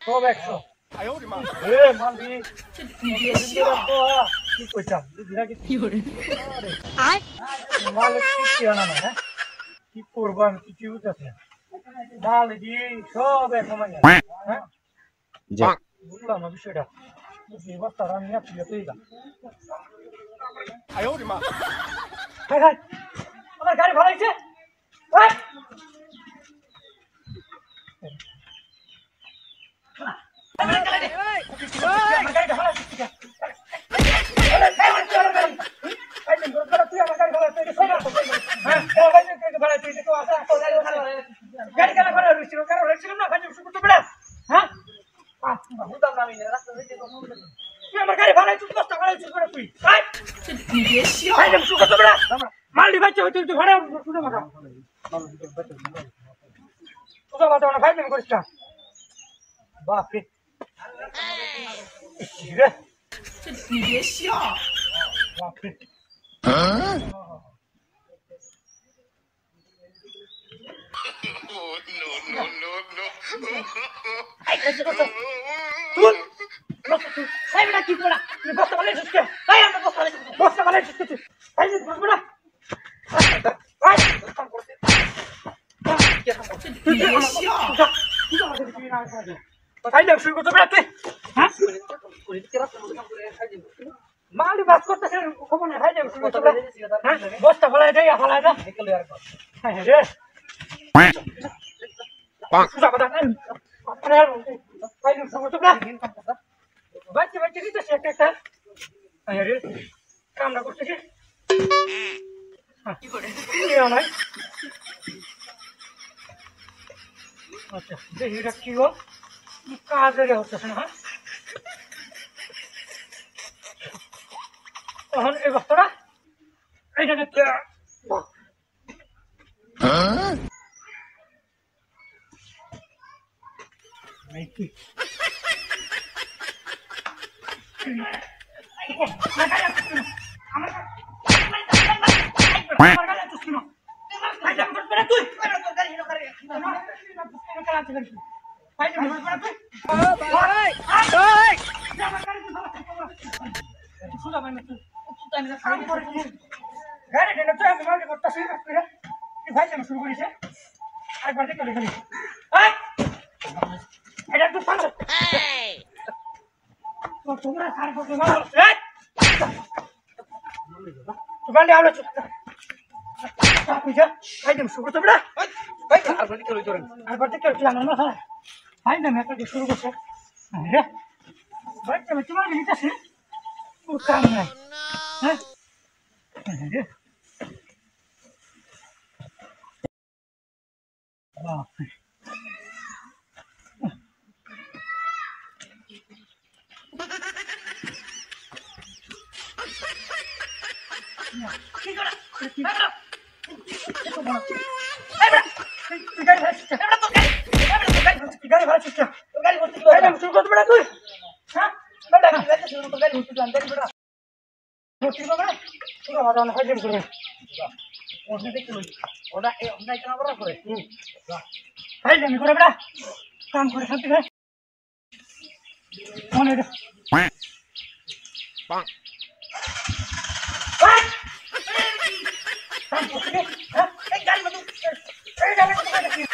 সব 100 এ মালি কি কইতাম দিরা কি করে আয় মালিক কি আনা না হ্যাঁ কি করব আমি কিছু বুঝতেছি না মাল দিয়ে সব এক সময় হ্যাঁ জি বুঝলাম না বিষয়টা এই বস্তা রান নিয়ে তুই যা আয় ওরে মা হাই হাই আমার গাড়ি ভাড়া হইছে এই বাপরে你别笑。শুরু করতে পারে তুই হ্যাঁ মালি বাস করতেছে খবর না ভাই যাবে শুরু করতে পারে হ্যাঁ বস্তা ফলাই দেই ফলাই দা হ্যাঁ রে সুজা বাদা আরে ভাই শুরু করতে পারে বাচ্চা বাচ্চা কি তো একটা হ্যাঁ রে কামনা করতে কি কি করে কি নাই আচ্ছা দেখি এটা কি গো কাজে হচ্ছে না হ্যাঁ তখন এই বস্তাটা এইটা দেখতে শুরু করছে তোমার নিতেছে কাম নাই হ্যাঁ কাম করে শান্তি ভাই মনে গাড়ি